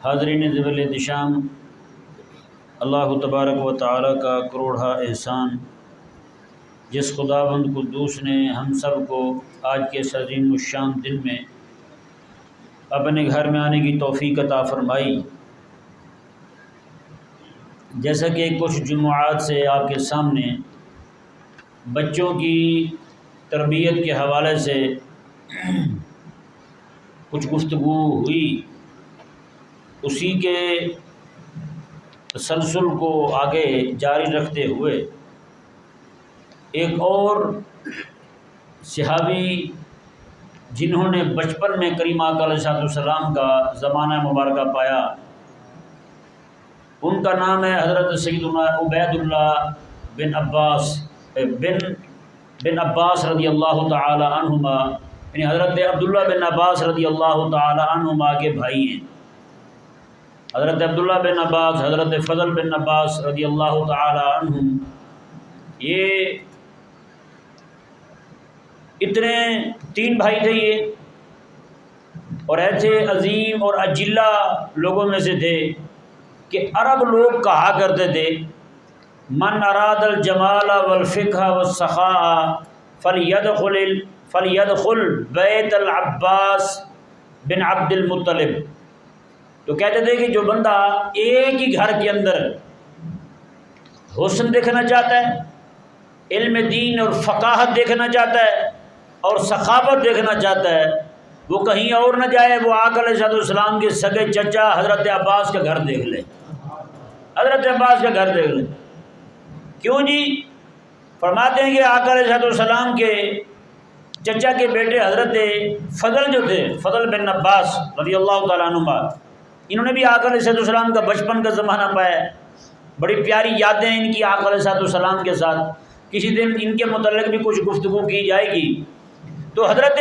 حاضرین ذویل احتشام، اللہ تبارک و تعالی کا کروڑا احسان جس خداوند قدوس نے ہم سب کو آج کے اس عظیم الشان دن میں اپنے گھر میں آنے کی توفیق عطا فرمائی۔ جیسا کہ کچھ جمعات سے آپ کے سامنے بچوں کی تربیت کے حوالے سے کچھ گفتگو ہوئی، اسی کے تسلسل کو آگے جاری رکھتے ہوئے ایک اور صحابی جنہوں نے بچپن میں کریم آقا علیہ السلام کا زمانہ مبارکہ پایا، ان کا نام ہے حضرت سیدنا عبید اللہ بن عباس رضی اللہ تعالی عنہما، یعنی حضرت عبداللہ بن عباس رضی اللہ تعالی عنہما کے بھائی ہیں۔ حضرت عبداللہ بن عباس، حضرت فضل بن عباس رضی اللہ تعالی عنہم، یہ اتنے تین بھائی تھے یہ، اور ایسے عظیم اور اجلہ لوگوں میں سے تھے کہ عرب لوگ کہا کرتے تھے من اراد الجمال والفقہ والسخاء فلیدخل بیت العباس بن عبد المطلب۔ تو کہتے تھے کہ جو بندہ ایک ہی گھر کے اندر حسن دیکھنا چاہتا ہے، علم دین اور فقاہت دیکھنا چاہتا ہے اور سخاوت دیکھنا چاہتا ہے، وہ کہیں اور نہ جائے، وہ آقا علیہ السلام کے سگے چچا حضرت عباس کا گھر دیکھ لے، حضرت عباس کا گھر دیکھ لے۔ کیوں جی؟ فرماتے ہیں کہ آقا علیہ السلام کے چچا کے بیٹے حضرت فضل جو تھے، فضل بن عباس رضی اللہ تعالیٰ عنہ، انہوں نے بھی آقا علیہ السلام کا بچپن کا زمانہ پایا، بڑی پیاری یادیں ان کی آقا علیہ السلام کے ساتھ۔ کسی دن ان کے متعلق بھی کچھ گفتگو کی جائے گی۔ تو حضرت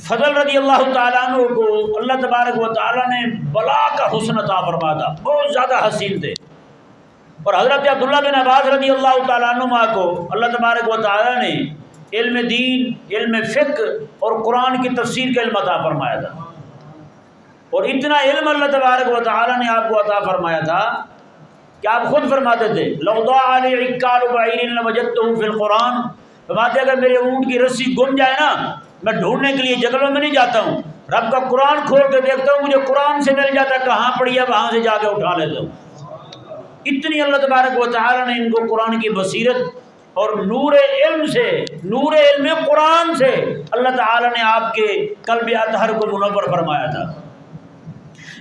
فضل رضی اللہ تعالیٰ عنہ کو اللہ تبارک و تعالیٰ نے بلا کا حسن عطا فرمایا تھا، بہت زیادہ حسین تھے۔ اور حضرت عبداللہ بن عباس رضی اللہ تعالیٰ عنہ کو اللہ تبارک و تعالیٰ نے علم دین، علم فقہ اور قرآن کی تفسیر کا علم عطا فرمایا تھا، اور اتنا علم اللہ تبارک و تعالیٰ نے آپ کو عطا فرمایا تھا کہ آپ خود فرماتے تھے لو ضاع لی عکال بعیر لوجدته فی القرآن، فرماتے اگر میرے اونٹ کی رسی گم جائے نا، میں ڈھونڈنے کے لیے جنگلوں میں نہیں جاتا ہوں، رب کا قرآن کھول کے دیکھتا ہوں، مجھے قرآن سے مل جاتا ہے، کہاں پڑی ہے وہاں سے جا کے اٹھا لیتا ہوں۔ اتنی اللہ تبارک و تعالیٰ نے ان کو قرآن کی بصیرت اور نور علم سے، نور علم قرآن سے اللہ تعالیٰ نے آپ کے قلب اطہر کو منور فرمایا تھا۔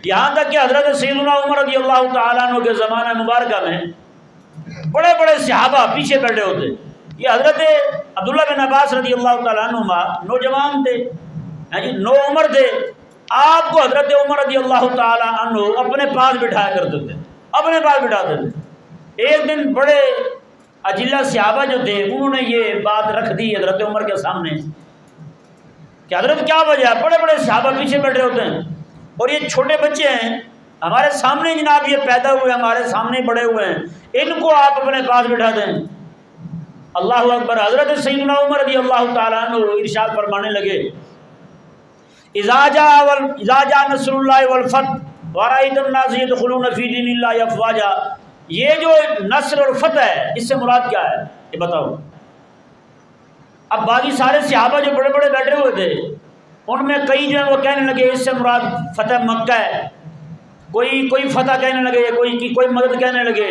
یہاں تک کہ حضرت سیدنا عمر رضی اللہ تعالیٰ عنہ کے زمانہ مبارکہ میں بڑے بڑے صحابہ پیچھے بیٹھے ہوتے۔ یہ حضرت عبداللہ بن عباس رضی اللہ تعالیٰ عنہ نوجوان تھے، نو عمر تھے، آپ کو حضرت عمر رضی اللہ تعالیٰ عنہ اپنے پاس بٹھایا کرتے تھے، اپنے پاس بٹھاتے تھے۔ ایک دن بڑے اجلہ صحابہ جو تھے انہوں نے یہ بات رکھ دی حضرت عمر کے سامنے کہ حضرت کیا وجہ ہے، بڑے بڑے صحابہ پیچھے بیٹھے ہوتے ہیں اور یہ چھوٹے بچے ہیں ہمارے سامنے، جناب یہ پیدا ہوئے ہمارے سامنے بڑے ہوئے ہیں، ان کو آپ اپنے پاس بٹھا دیں۔ اللہ اکبر۔ حضرت سیدنا عمر رضی اللہ تعالیٰ عنہ ارشاد فرمانے لگے اذا جاء نصر اللہ والفتح ورأیت الناس يدخلون فی دین اللہ افواجا، یہ جو نصر اور فتح ہے اس سے مراد کیا ہے یہ بتاؤ۔ اب باقی سارے صحابہ جو بڑے بڑے بیٹھے ہوئے تھے ان میں کئی جو ہیں وہ کہنے لگے اس سے مراد فتح مکہ ہے، کوئی فتح کہنے لگے، کوئی مدد کہنے لگے۔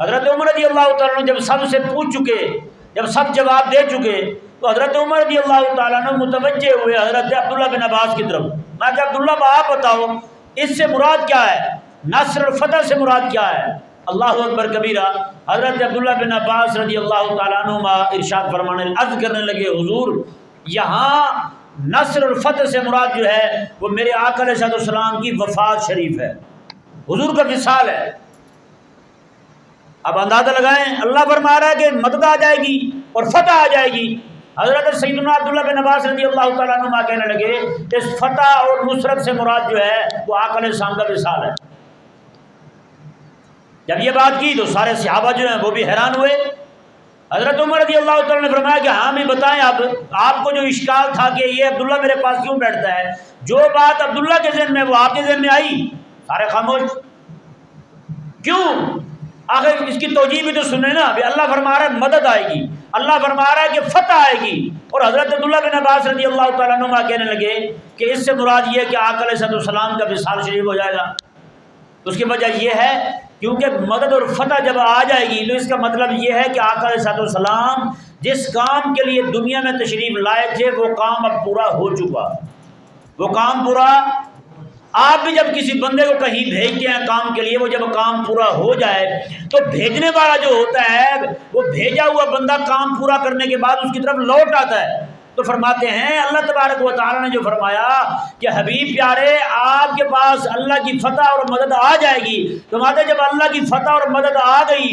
حضرت عمر رضی اللہ تعالیٰ عنہ جب سب سے پوچھ چکے، جب سب جواب دے چکے، تو حضرت عمر رضی اللہ تعالیٰ عنہ متوجہ ہوئے حضرت عبداللہ بن عباس کی طرف۔ میں کہ عبداللہ آپ بتاؤ اس سے مراد کیا ہے، نصر اور فتح سے مراد کیا ہے؟ اللہ اکبر کبیرہ۔ حضرت عبداللہ بن عباس رضی اللہ تعالیٰ عنہ ارشاد فرمانے عرض کرنے لگے حضور یہاں نصر اور فتح سے مراد جو ہے وہ میرے آقا علیہ السلام کی وفات شریف ہے، حضور کا وصال ہے۔ اب اندازہ لگائیں، اللہ فرما رہا ہے کہ مدد آ جائے گی اور فتح آ جائے گی۔ حضرت سیدنا عبداللہ بن عباس رضی اللہ تعالیٰ عنہ کہنے لگے اس فتح اور نصرت سے مراد جو ہے وہ آقا علیہ السلام کا وصال ہے۔ جب یہ بات کی تو سارے صحابہ جو ہیں وہ بھی حیران ہوئے حضرت عمر رضی اللہ تعالیٰ نے فرمایا کہ ہاں بھی بتائیں، اب آپ کو جو اشکال تھا کہ یہ عبداللہ میرے پاس کیوں بیٹھتا ہے، جو بات عبداللہ کے ذہن میں وہ آپ کے ذہن میں آئی، سارے خاموش کیوں؟ آخر اس کی توجیہ بھی تو سنیں نا، ابھی اللہ فرما رہا ہے مدد آئے گی، اللہ فرما رہا ہے کہ فتح آئے گی، اور حضرت عبداللہ بن عباس رضی اللہ تعالیٰ عنہ کہنے لگے کہ اس سے مراد یہ ہے کہ آقا علیہ السلام کا وصال شریف ہو جائے گا۔ اس کی وجہ یہ ہے کیونکہ مدد اور فتح جب آ جائے گی تو اس کا مطلب یہ ہے کہ آقا علیہ السلام جس کام کے لیے دنیا میں تشریف لائے تھے وہ کام اب پورا ہو چکا، وہ کام پورا۔ آپ بھی جب کسی بندے کو کہیں بھیجتے ہیں کام کے لیے، وہ جب کام پورا ہو جائے تو بھیجنے والا جو ہوتا ہے وہ بھیجا ہوا بندہ کام پورا کرنے کے بعد اس کی طرف لوٹ آتا ہے۔ تو فرماتے ہیں اللہ تبارک و تعالیٰ نے جو فرمایا کہ حبیب پیارے آپ کے پاس اللہ کی فتح اور مدد آ جائے گی، تو ماتے جب اللہ کی فتح اور مدد آ گئی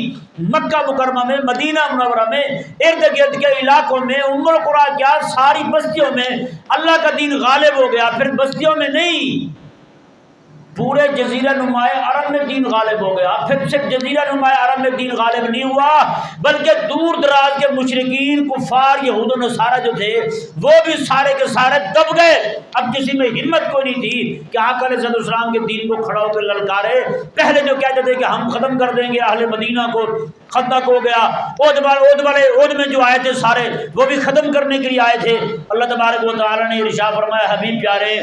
مکہ مکرمہ میں، مدینہ منورہ میں، ارد گرد کے علاقوں میں، ام القریٰ کیا ساری بستیوں میں اللہ کا دین غالب ہو گیا۔ پھر بستیوں میں نہیں، پورے جزیرہ نمائے عرب میں دین غالب ہو گیا۔ پھر صرف جزیرہ نمائے عرب میں دین غالب نہیں ہوا بلکہ دور دراز کے مشرکین کفار یہود و نصارہ جو تھے وہ بھی سارے کے سارے دب گئے۔ اب کسی میں ہمت کوئی نہیں تھی کہ آقا علیہ السلام کے دین کو کھڑا ہو کر للکارے۔ پہلے جو کہتے تھے کہ ہم ختم کر دیں گے اہل مدینہ کو، خندق ہو گیا، عہد میں جو آئے تھے سارے وہ بھی ختم کرنے کے لیے آئے تھے۔ اللہ تبارک و تعالیٰ نے ارشاد فرمایا حبیب پیارے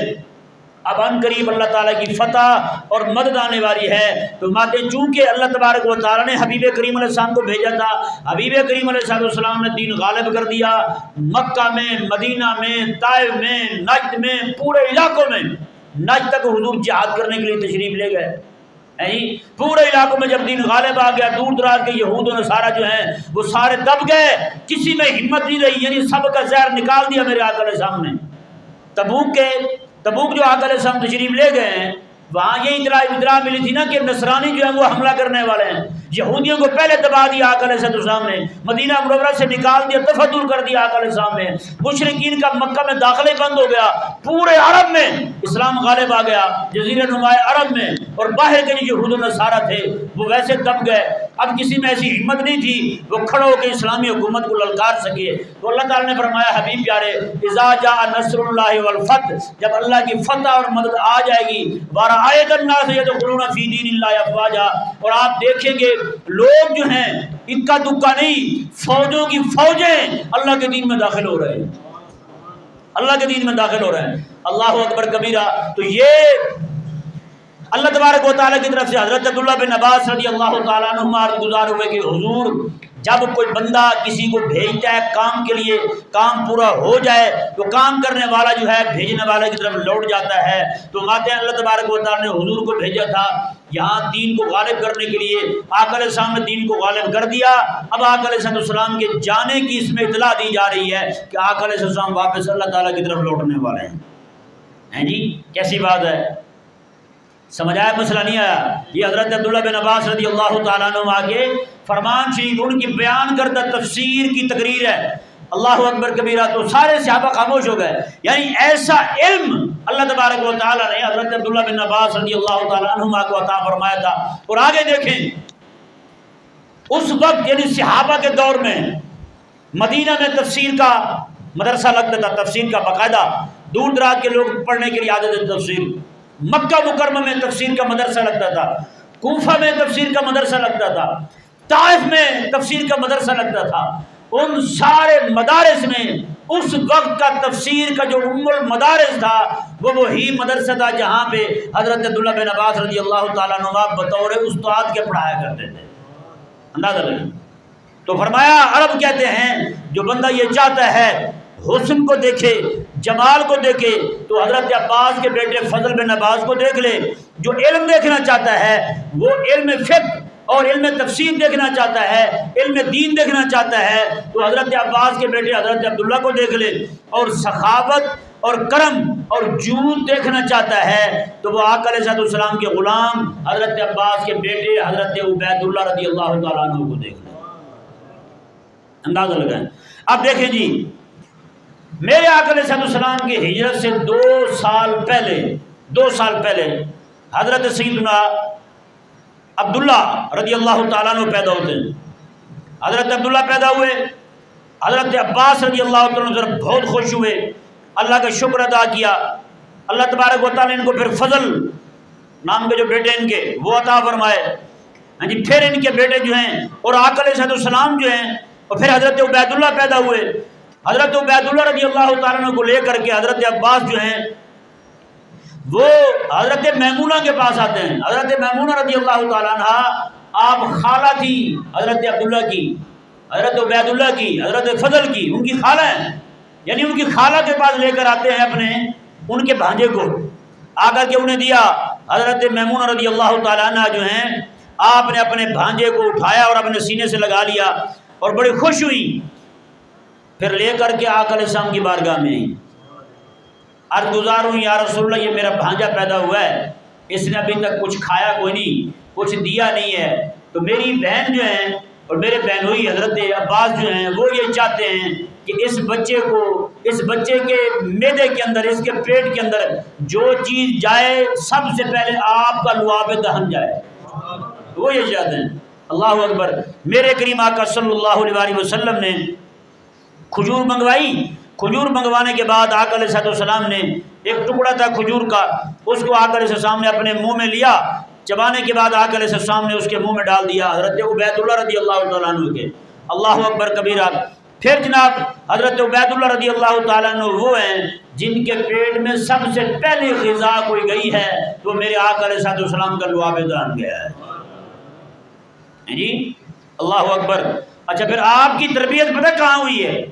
اب ان قریب اللہ تعالیٰ کی فتح اور مدد آنے والی ہے۔ تو ماتے چونکہ اللہ تبارک و تعالیٰ نے حبیب کریم علیہ السلام کو بھیجا تھا، حبیب کریم علیہ السلام نے دین غالب کر دیا، مکہ میں، مدینہ میں، طائف میں، نجد میں، پورے علاقوں میں، نجد تک حضور جہاد کرنے کے لیے تشریف لے گئے۔ پورے علاقوں میں جب دین غالب آ گیا، دور دراز کے یہود و نصارہ جو ہیں وہ سارے دب گئے، کسی میں ہمت نہیں رہی، یعنی سب کا زہر نکال دیا میرے آقا علیہ السلام نے۔ تبوک جو آقا علیہ السلام تشریف لے گئے ہیں وہاں یہ اطلاع ملی تھی نا کہ نصرانی جو ہیں وہ حملہ کرنے والے ہیں، یہودیوں کو پہلے دبا دیا آقا علیہ السلام نے، مدینہ منورہ سے نکال دیا، دفع دور کر دیا آقا علیہ السلام نے، مشرکین کا مکہ میں داخلے بند ہو گیا، پورے عرب میں اسلام غالب آ گیا، جزیرہ نمائے عرب میں، اور باہر کے جو یہود و نصارہ تھے وہ ویسے دب گئے۔ اب کسی میں ایسی ہمت نہیں تھی وہ کھڑا ہو کے اسلامی حکومت کو للکار سکے۔ تو اللہ تعالیٰ نے فرمایا حبیب پیارے اذا جاء نصر اللہ والفتح، جب اللہ کی فتح اور مدد آ جائے گی، ورأیت الناس یدخلون فی دین اللہ افواجا، اور آپ دیکھیں گے لوگ جو ہیں اکا دکا نہیں، فوجوں کی فوجیں اللہ کے دین میں داخل ہو رہے ہیں، اللہ کے دین میں داخل ہو رہے ہیں۔ اللہ اکبر کبیرہ۔ تو یہ اللہ تبارک و تعالیٰ کی طرف سے حضرت عبداللہ بن عباس رضی اللہ تعالیٰ عنہما عرض گزار ہوئے کہ حضور جب کوئی بندہ کسی کو بھیجتا ہے کام کے لیے، کام پورا ہو جائے تو کام کرنے والا جو ہے بھیجنے والے کی طرف لوٹ جاتا ہے۔ تو ماتے ہیں اللہ تبارک و تعالیٰ نے حضور کو بھیجا تھا یہاں دین کو غالب کرنے کے لیے، آقا علیہ السلام نے دین کو غالب کر دیا۔ اب آقا علیہ السلام کے جانے کی اس میں اطلاع دی جا رہی ہے کہ آقا علیہ السلام واپس اللہ تعالیٰ کی طرف لوٹنے والے ہیں جی، کیسی بات ہے؟ سمجھ آیا؟ مسئلہ نہیں آیا؟ یہ حضرت عبداللہ بن عباس رضی اللہ تعالیٰ عنہ آگے فرمان شریف ان کی بیان کردہ تفسیر کی تقریر ہے۔ اللہ اکبر کبیرہ۔ تو سارے صحابہ خاموش ہو گئے، یعنی ایسا علم اللہ تبارک و تعالیٰ نے حضرت عبداللہ بن عباس رضی اللہ تعالیٰ عنہ کو عطا فرمایا تھا۔ اور آگے دیکھیں اس وقت یعنی صحابہ کے دور میں مدینہ میں تفسیر کا مدرسہ لگتا تھا، تفسیر کا باقاعدہ، دور دراز کے لوگ پڑھنے کے لیے آتے تھے تفسیر۔ مکہ مکرمہ میں تفسیر کا مدرسہ لگتا تھا، کوفہ میں تفسیر کا مدرسہ لگتا تھا، طائف میں تفسیر کا مدرسہ لگتا تھا۔ ان سارے مدارس میں اس وقت کا تفسیر کا جو ام المدارس تھا وہ وہی مدرسہ تھا جہاں پہ حضرت عبداللہ بن عباس رضی اللہ تعالیٰ عنہ بطور استاد کے پڑھایا کرتے تھے۔ اندازہ لگی؟ تو فرمایا عرب کہتے ہیں جو بندہ یہ چاہتا ہے حسن کو دیکھے، جمال کو دیکھے تو حضرت عباس کے بیٹے فضل بن عباس کو دیکھ لے۔ جو علم دیکھنا چاہتا ہے وہ علم فقہ اور علم تفسیر دیکھنا چاہتا ہے، علم دین دیکھنا چاہتا ہے تو حضرت عباس کے بیٹے حضرت عبداللہ کو دیکھ لے۔ اور سخاوت اور کرم اور جود دیکھنا چاہتا ہے تو وہ آقا علیہ السلام کے غلام حضرت عباس کے بیٹے حضرت عبید اللہ رضی اللہ تعالیٰ عنہ کو دیکھ لے۔ اندازہ لگائیں۔ اب دیکھیں جی، میرے آقا علیہ السلام کی ہجرت سے 2 سال پہلے حضرت سیدنا عبداللہ رضی اللہ تعالیٰ عنہ پیدا ہوتے ہیں۔ حضرت عبداللہ پیدا ہوئے، حضرت عباس رضی اللہ تعالیٰ عنہ بہت خوش ہوئے، اللہ کا شکر ادا کیا، اللہ تبارک و تعالیٰ نے ان کو پھر فضل نام کے جو بیٹے ان کے وہ عطا فرمائے، ہاں جی، پھر ان کے بیٹے جو ہیں اور آقا علیہ السلام جو ہیں، اور پھر حضرت عبید اللہ پیدا ہوئے، حضرت عبید اللہ رضی اللہ تعالیٰ عنہ کو لے کر کے حضرت عباس جو ہیں وہ حضرت میمونہ کے پاس آتے ہیں۔ حضرت میمونہ رضی اللہ تعالیٰ عنہ آپ خالہ تھی حضرت عبداللہ کی، حضرت عبید اللہ کی، حضرت فضل کی، ان کی خالہ ہیں، یعنی ان کی خالہ کے پاس لے کر آتے ہیں اپنے ان کے بھانجے کو، آ کر کے انہیں دیا۔ حضرت میمونہ رضی اللہ تعالیٰ عنہ جو ہیں آپ نے اپنے بھانجے کو اٹھایا اور اپنے سینے سے لگا لیا اور بڑی خوش ہوئی، پھر لے کر کے آقا علیہ السلام کی بارگاہ میں عرض گزار ہوں، یا رسول اللہ یہ میرا بھانجا پیدا ہوا ہے، اس نے ابھی تک کچھ کھایا کوئی نہیں، کچھ دیا نہیں ہے، تو میری بہن جو ہیں اور میرے بہنوئی حضرت عباس جو ہیں وہ یہ چاہتے ہیں کہ اس بچے کو، اس بچے کے معدے کے اندر، اس کے پیٹ کے اندر جو چیز جائے سب سے پہلے آپ کا لعاب دہن جائے، وہ یہ چاہتے ہیں۔ اللہ اکبر۔ میرے کریم آقا صلی اللہ علیہ وسلم نے کھجور منگوائی، کھجور منگوانے کے بعد آقا علیہ السلام نے ایک ٹکڑا تھا کھجور کا، اس کو آقا علیہ السلام نے اپنے منہ میں لیا، چبانے کے بعد آقا علیہ السلام نے اس کے منہ میں ڈال دیا حضرت عبید اللہ رضی اللہ تعالیٰ عنہ کے۔ اللہ اکبر کبیرہ۔ پھر جناب حضرت عبید اللہ رضی اللہ تعالیٰ عنہ وہ ہیں جن کے پیٹ میں سب سے پہلی غذا کوئی گئی ہے تو میرے آقا علیہ السلام کا لعاب دہن گیا ہے جی۔ اللہ اکبر۔ اچھا، پھر آپ کی تربیت پتہ کہاں ہوئی ہے؟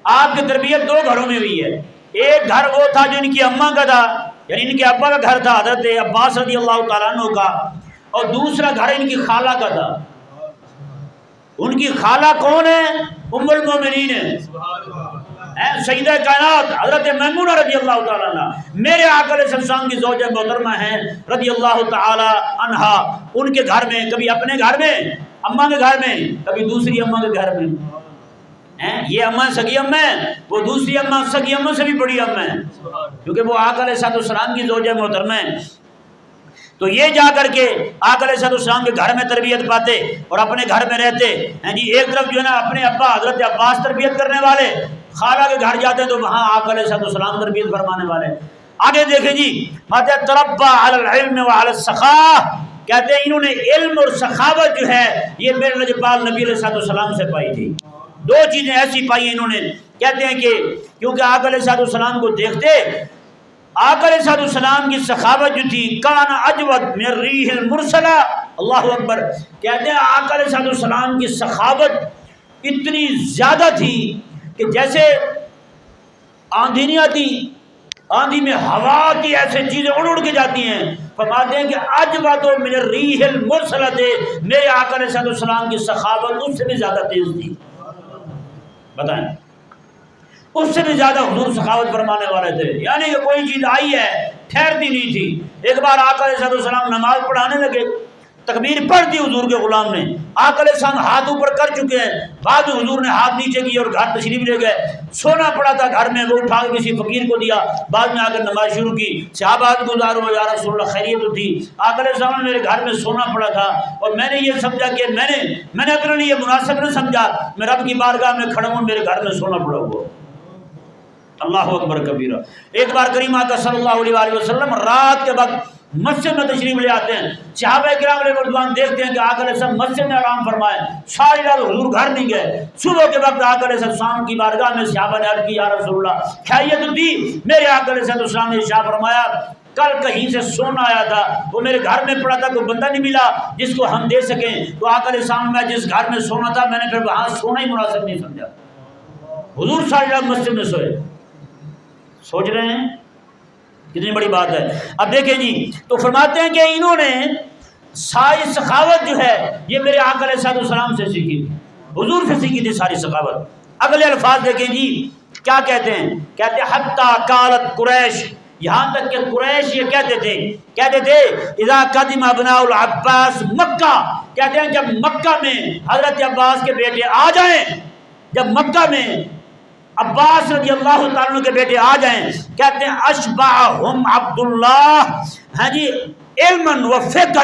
آپ کی تربیت دو گھروں میں ہوئی ہے۔ ایک گھر وہ تھا جو ان کی اماں کا تھا، یعنی ان کے ابا کا گھر تھا حضرت عباس رضی اللہ تعالیٰ عنہ کا، اور دوسرا گھر ان کی خالہ کا تھا۔ ان کی خالہ کون ہے؟ ام المومنین ہے، سیدہ کائنات حضرت میمونہ رضی اللہ تعالیٰ عنہ، میرے آقا علیہ السلام کی زوجہ محترمہ ہیں رضی اللہ تعالیٰ عنہا۔ ان کے گھر میں، کبھی اپنے گھر میں اماں کے گھر میں، کبھی دوسری اماں کے گھر میں، یہ اماں سگی اماں ہیں، وہ دوسری اماں سگی اماں سے بھی بڑی اماں ہیں، کیونکہ وہ آقا علیہ السلام کی زوجہ محترمہ ہیں۔ تو یہ جا کر کے آقا علیہ السلام کے گھر میں تربیت پاتے اور اپنے گھر میں رہتے ہیں جی۔ ایک طرف جو ہے نا اپنے ابا حضرت عباس تربیت کرنے والے، خالہ کے گھر جاتے تو وہاں آقا علیہ السلام تربیت فرمانے والے۔ آگے دیکھیں جی، ماتے تربا علی العلم وعلی السخاء، کہتے ہیں انہوں نے علم اور سخاوت جو ہے یہ میرے لجپال نبی علیہ السلام سے پائی تھی۔ دو چیزیں ایسی پائی انہوں نے، کہتے ہیں کہ کیونکہ آقا علیہ السلام کو دیکھتے، آقا علیہ السلام کی سخاوت جو تھی کان اجود من الریح المرسلہ۔ اللہ اکبر۔ کہتے ہیں آقا علیہ السلام کی سخاوت اتنی زیادہ تھی کہ جیسے آندھی نہیں آتی، آندھی میں ہوا کی ایسے چیزیں اڑ اڑ کے جاتی ہیں، فرماتے ہیں کہ اجود من الریح المرسلہ، میرے آقا علیہ السلام کی سخاوت اس سے بھی زیادہ تیز تھی۔ بتائیں، اس سے بھی زیادہ حضور سخاوت فرمانے والے تھے، یعنی کہ کوئی چیز آئی ہے ٹھہرتی نہیں تھی۔ ایک بار آقا علیہ السلام نماز پڑھانے لگے، تکبیر پڑھ دی حضور کے غلام نے، آقا علیہ السلام ہاتھ اوپر کر چکے ہیں، بعد میں حضور نے ہاتھ نیچے کیے اور گھر تشریف لے گئے۔ سونا پڑا تھا گھر میں، وہ اٹھا کے کسی فقیر کو دیا، بعد میں آ کر نماز شروع کی۔ صحابہ گزار ہوا، یا رسول اللہ خیریت تو تھی؟ آقا علیہ السلام میرے گھر میں سونا پڑا تھا اور میں نے یہ سمجھا کہ میں نے اپنے لیے مناسب نہ سمجھا، میں رب کی بارگاہ میں کھڑا ہوں، میرے گھر میں سونا پڑا ہوا۔ اللہ اکبر کبیرہ۔ ایک بار کریم آقا صلی اللہ علیہ وسلم رات کے وقت مسجد میں تشریف لے آتے ہیں، صحابہ کرام علیہ رضوان دیکھتے ہیں کہ آقا علیہ السلام مسجد میں آرام فرمائے، ساری رات حضور گھر نہیں گئے۔ صبح کے وقت آقا علیہ السلام کی بارگاہ میں صحابہ نے عرض کی، یا رسول اللہ خیریت دی؟ میرے آقا علیہ السلام نے ارشاد فرمایا، کل کہیں سے سونا آیا تھا، وہ میرے گھر میں پڑا تھا، کوئی بندہ نہیں ملا جس کو ہم دے سکیں، تو آقا علیہ السلام میں جس گھر میں سونا تھا میں نے پھر وہاں سونا ہی مناسب نہیں سمجھا۔ حضور ساری رات مسجد میں سوئے۔ سوچ رہے ہیں کتنی بڑی بات ہے۔ اب دیکھیں جی، تو فرماتے ہیں کہ انہوں نے ساری سخاوت جو ہے یہ میرے آقا علیہ السلام سے سیکھی تھی، حضور سے سیکھی تھی ساری سخاوت۔ اگلے الفاظ دیکھیں جی کیا کہتے ہیں، کہتے ہیں حتی قالت قریش، یہاں تک کہ قریش یہ کہتے تھے اذا قدم ابناء العباس مکہ، کہتے ہیں جب مکہ میں حضرت عباس کے بیٹے آ جائیں، جب مکہ میں عباس رضی اللہ تعالیٰ عنہ کے بیٹے آ جائیں، کہتے ہیں اشبعہم عبداللہ، ہاں جی، علما و فقہا،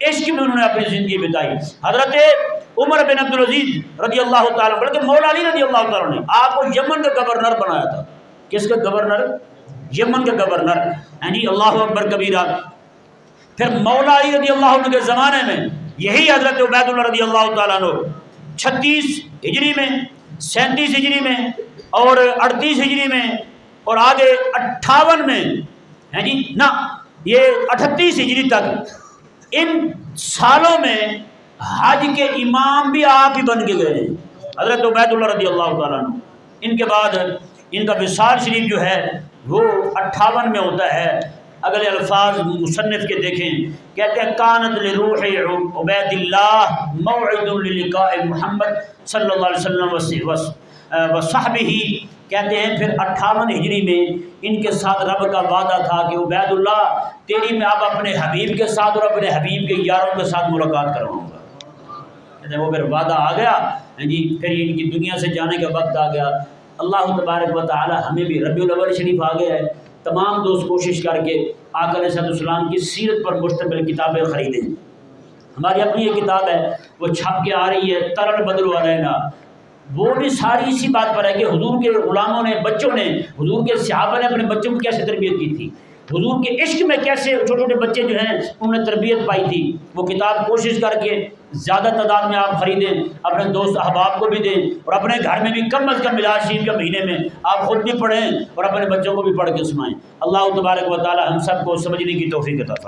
عشق میں انہوں نے اپنی زندگی بتائی۔ حضرت عمر بن عبدالعزیز رضی اللہ تعالیٰ، بلکہ مولا علی رضی اللہ تعالیٰ نے آپ کو یمن کا گورنر بنایا تھا۔ کس کا گورنر؟ یمن کا گورنر، یعنی اللہ اکبر کبیرہ۔ پھر مولا علی رضی اللہ عنہ کے زمانے میں یہی حضرت عبید اللہ رضی اللہ تعالیٰ عنہ 36 ہجری میں، 37 ہجری میں اور 38 ہجری میں اور آگے 58 میں، ہیں جی نا یہ 38 ہجری تک، ان سالوں میں حج کے امام بھی آپ ہی بن کے گئے ہیں حضرت عبید اللہ رضی اللہ تعالیٰ عنہ۔ ان کے بعد ان کا وصال شریف جو ہے وہ 58 میں ہوتا ہے۔ اگلے الفاظ مصنف کے دیکھیں، کہتے ہیں کانت لروح عبید اللہ موعد للقاء محمد صلی اللہ علیہ وسلم وصحبہ، کہتے ہیں پھر 58 ہجری میں ان کے ساتھ رب کا وعدہ تھا کہ عبید اللہ تیری میں اب اپنے حبیب کے ساتھ اور اپنے حبیب کے یاروں کے ساتھ ملاقات کرواؤں گا۔ کہتے ہیں وہ پھر وعدہ آ گیا جی، پھر ان کی دنیا سے جانے کا وقت آ گیا۔ اللہ تبارک و تعالی ہمیں بھی ربیع الاول شریف آ گیا ہے، تمام دوست کوشش کر کے آقا علیہ السلام کی سیرت پر مشتمل کتابیں خریدیں۔ ہماری اپنی یہ کتاب ہے، وہ چھپ کے آ رہی ہے، ترل بدل علینا، وہ بھی ساری اسی بات پر ہے کہ حضور کے غلاموں نے، بچوں نے، حضور کے صحابہ نے اپنے بچوں کو کیسے تربیت کی تھی، حضور کے عشق میں کیسے چھوٹے چھوٹے بچے جو ہیں انہوں نے تربیت پائی تھی۔ وہ کتاب کوشش کر کے زیادہ تعداد میں آپ خریدیں، اپنے دوست احباب کو بھی دیں، اور اپنے گھر میں بھی کم از کم میلاد شریف کے مہینے میں آپ خود بھی پڑھیں اور اپنے بچوں کو بھی پڑھ کے سنائیں۔ اللہ تبارک و تعالی ہم سب کو سمجھنے کی توفیق عطا فرمائے۔